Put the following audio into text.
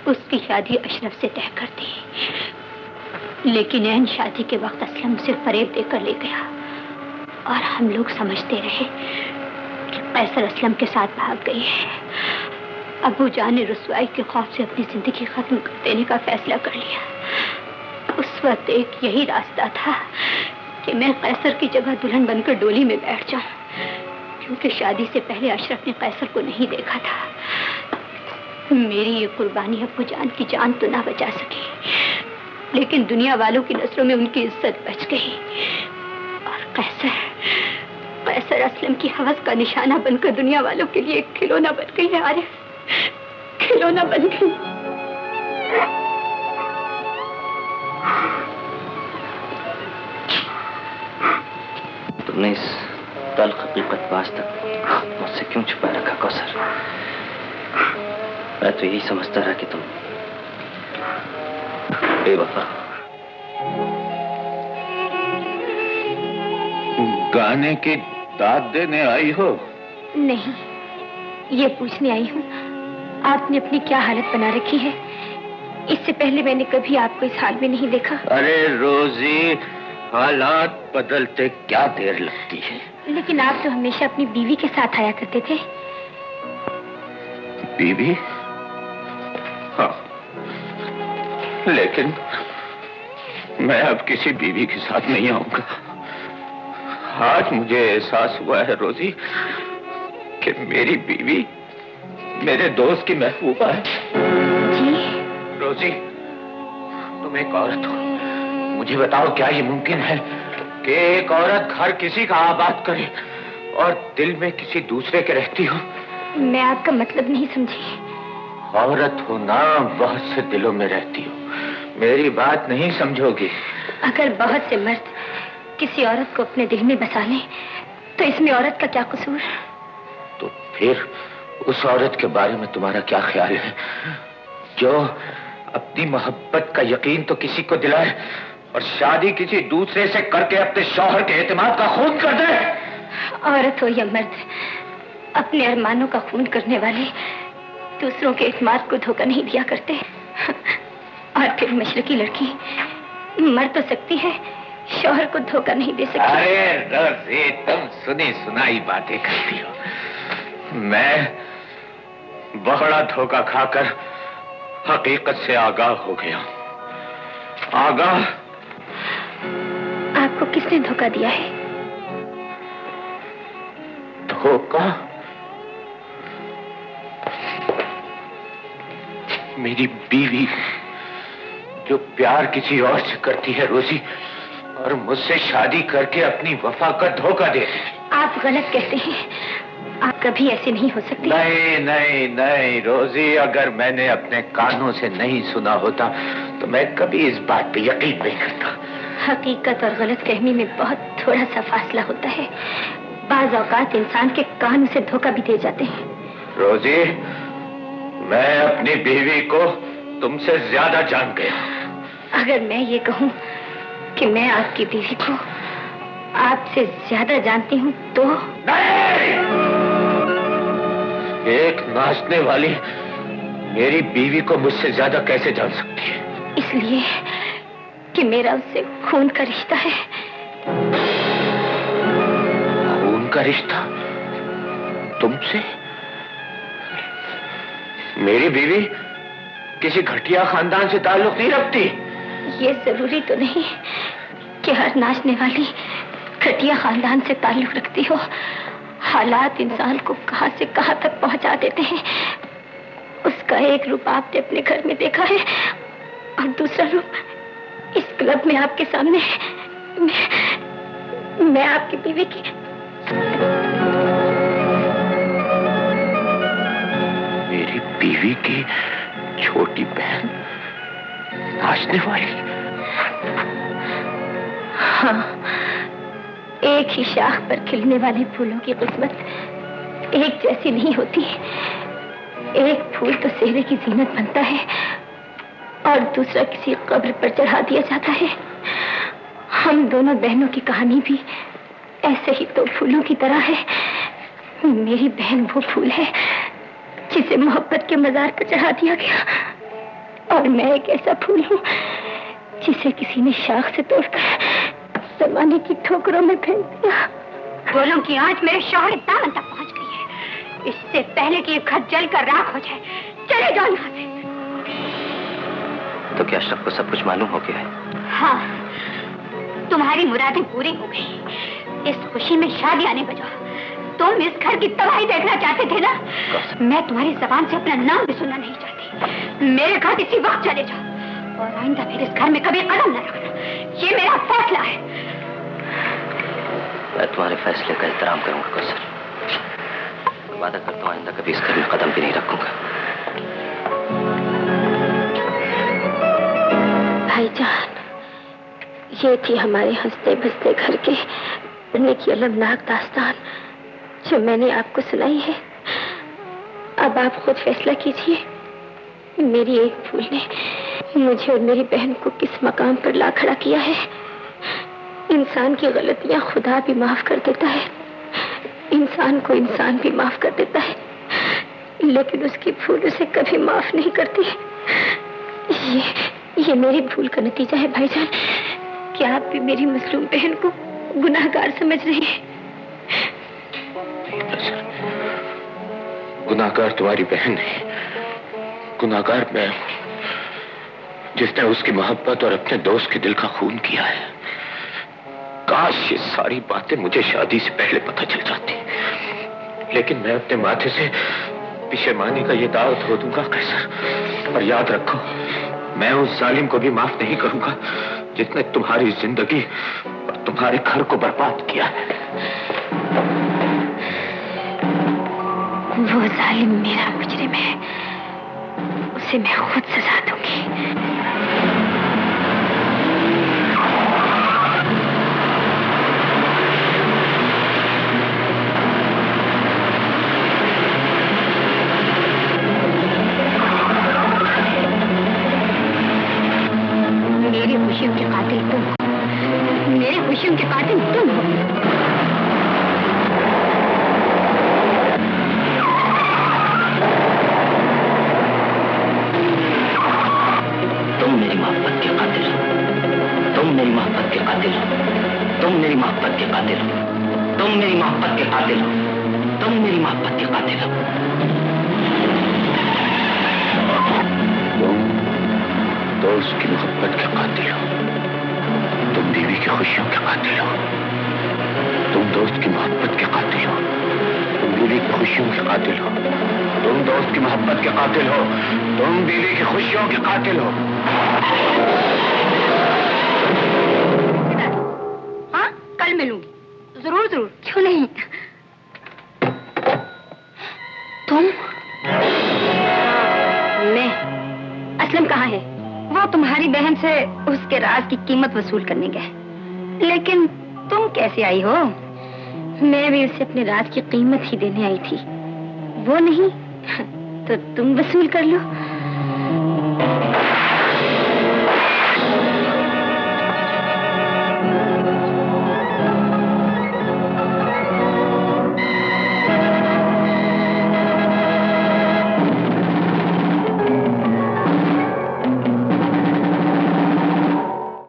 उसकी शादी अशरफ से तय कर दी, लेकिन ऐन शादी के वक्त असलम उसे फरेब देकर ले गया और हम लोग समझते रहे कि कैसर असलम के साथ भाग गई है। अबू जान ने रुसवाई के खौफ से अपनी जिंदगी खत्म कर देने का फैसला कर लिया। उस वक्त एक यही रास्ता था कि मैं कैसर की जगह दुल्हन बनकर डोली में बैठ जाऊं, क्योंकि शादी से पहले अशरफ ने कैसर को नहीं देखा था। मेरी ये कुर्बानी अबू जान की जान तो ना बचा सकी, लेकिन दुनिया वालों की नजरों में उनकी इज्जत बच गई और कैसर असलम की हवस का निशाना बनकर दुनिया वालों के लिए एक खिलौना बन गई है। आरिफ, खिलौना बन गई। तुमने इस तल्ख हकीकत आज तक मुझसे क्यों छुपा रखा कौसर? मैं तो यही समझता रहा कि तुम बेवफा। गाने की दाद देने आई हो? नहीं, ये पूछने आई हूँ आपने अपनी क्या हालत बना रखी है। इससे पहले मैंने कभी आपको इस हाल में नहीं देखा। अरे रोजी, हालात बदलते क्या देर लगती है। लेकिन आप तो हमेशा अपनी बीवी के साथ आया करते थे। बीवी? हाँ, लेकिन मैं अब किसी बीवी के साथ नहीं आऊंगा। आज मुझे एहसास हुआ है रोजी कि मेरी बीवी मेरे दोस्त की महबूबा है। जी? रोजी, तुम एक औरत हो, मुझे बताओ क्या ये मुमकिन है कि एक औरत घर किसी का आबाद करे और दिल में किसी दूसरे के रहती हो? मैं आपका मतलब नहीं समझी। औरत हो ना, बहुत से दिलों में रहती हो, मेरी बात नहीं समझोगी। अगर बहुत से मर्द किसी औरत को अपने दिल में बसा लें तो इसमें औरत का क्या कसूर? तो फिर उस औरत के बारे में तुम्हारा क्या ख्याल है जो अपनी मोहब्बत का यकीन तो किसी को दिलाए और शादी किसी दूसरे से करके अपने शौहर के एतमाद का खून कर दे? औरत हो या मर्द, अपने अरमानों का खून करने वाले दूसरों के एतमाद को धोखा नहीं दिया करते। और फिर मशरकी लड़की मर तो सकती है, शौहर को धोखा नहीं दे सकती। अरे रोजी, तुम सुनी सुनाई बातें करती हो। मैं बड़ा धोखा खाकर हकीकत से आगाह हो गया। आगाह? आपको किसने धोखा दिया है? धोखा? मेरी बीवी जो प्यार किसी और से करती है रोजी, और मुझसे शादी करके अपनी वफा का धोखा दे। आप गलत कहते हैं, आप कभी ऐसे नहीं हो सकते। नहीं नहीं नहीं रोजी, अगर मैंने अपने कानों से नहीं सुना होता तो मैं कभी इस बात पे यकीन नहीं करता। हकीकत और गलत फहमी में बहुत थोड़ा सा फासला होता है। बाज औकात इंसान के कान उसे धोखा भी दे जाते हैं। रोजी, मैं अपनी बीवी को तुमसे ज्यादा जान गया। अगर मैं ये कहूँ कि मैं आपकी बीवी को आपसे ज्यादा जानती हूँ तो? नहीं! एक नाचने वाली मेरी बीवी को मुझसे ज्यादा कैसे जान सकती है? इसलिए कि मेरा उससे खून का रिश्ता है। खून का रिश्ता? तुमसे? मेरी बीवी किसी घटिया खानदान से ताल्लुक नहीं रखती। ये जरूरी तो नहीं कि हर नाचने वाली घटिया खानदान से ताल्लुक रखती हो। हालात इंसान को कहां से कहां तक पहुंचा देते हैं। उसका एक रूप आपने अपने घर में देखा है और दूसरा रूप इस क्लब में आपके सामने है। मैं आपकी बीवी की मेरी बीवी की छोटी बहन नाचने वाली? हाँ, एक ही शाख पर खिलने वाले फूलों की किस्मत एक जैसी नहीं होती। एक फूल तो सेहरे की जीनत बनता है और दूसरा किसी कब्र पर चढ़ा दिया जाता है। हम दोनों बहनों की कहानी भी ऐसे ही तो फूलों की तरह है। मेरी बहन वो फूल है जिसे मोहब्बत के मजार पर चढ़ा दिया गया। और मैं एक ऐसा फूल हूँ जिसे किसी ने शाख से तोड़कर जमाने की ठोकरों में फेंक दिया। गोलों की आंच मेरे शौहर के दामन तक पहुंच गई है। इससे पहले कि ये खत जलकर राख हो जाए, चले जाओ यहाँ से। तो क्या अशरफ को सब कुछ मालूम हो गया है? हाँ, तुम्हारी मुरादें पूरी हो गई। इस खुशी में शादी आने बजा। तुम इस घर की तबाही देखना चाहते थे ना? मैं तुम्हारी जबान से अपना नाम भी सुनना नहीं चाहती। मेरे घर इसी वक्त चले जाओ और आइंदा फिर इस घर में कभी कदम न रखना। ये मेरा फैसला है। मैं तुम्हारे फैसले का एहतराम करूंगा कौसर। वादा करता हूँ आइंदा कभी इस घर में कदम भी नहीं रखूंगा। भाईजान, ये थी हमारे हंसते बसते घर के पढ़ने की अलमनाक दास्तान जो मैंने आपको सुनाई है। अब आप खुद फैसला कीजिए। मेरी एक भूल ने मुझे और मेरी बहन को किस मकाम पर ला खड़ा किया है। इंसान की गलतियां खुदा भी माफ कर देता है, इंसान को इंसान भी माफ कर देता है, लेकिन उसकी भूल उसे कभी माफ नहीं करती। ये मेरी भूल का नतीजा है भाईजान। क्या आप भी मेरी मजलूम बहन को गुनाहगार समझ रहे हैं? गुनाहगार तुम्हारी बहन नहीं, गुनाहगार मैं हूं, जिसने उसकी मोहब्बत और अपने दोस्त के दिल का खून किया है। काश ये सारी बातें मुझे शादी से पहले पता चल जाती, लेकिन मैं अपने माथे से पेशेमानी का ये दाव धो दूंगा कैसर। और याद रखो, मैं उस जालिम को भी माफ नहीं करूंगा जिसने तुम्हारी जिंदगी और तुम्हारे घर को बर्बाद किया है। वो जालिम मेरा मुजरिम है, उसे मैं खुद सजा दूंगी। मेरी खुशियों के कातिल तुम हो, मेरी खुशियों के कातिल तुम हो। तुम मेरी मोहब्बत के कातिल हो, तुम मेरी मोहब्बत के कातिल हो, तुम मेरी मोहब्बत के कातिल हो, तुम मेरी मोहब्बत के कातिल हो, तुम मेरी मोहब्बत के कातिल हो। तुम दोस्त की मोहब्बत के कातिल हो, तुम बीवी की खुशियों के कातिल हो, तुम दोस्त की मोहब्बत के कातिल हो, तुम बीवी की खुशियों के कातिल हो, तुम दोस्त की मोहब्बत के कातिल हो, तुम बीवी की खुशियों के कातिल हो। हाँ, कल मिलूंगी, जरूर जरूर, क्यों नहीं। तुम? मैं? असलम कहाँ है? वो तुम्हारी बहन से उसके राज की कीमत वसूल करने गए। लेकिन तुम कैसे आई हो? मैं भी उसे अपने राज की कीमत ही देने आई थी। वो नहीं तो तुम वसूल कर लो।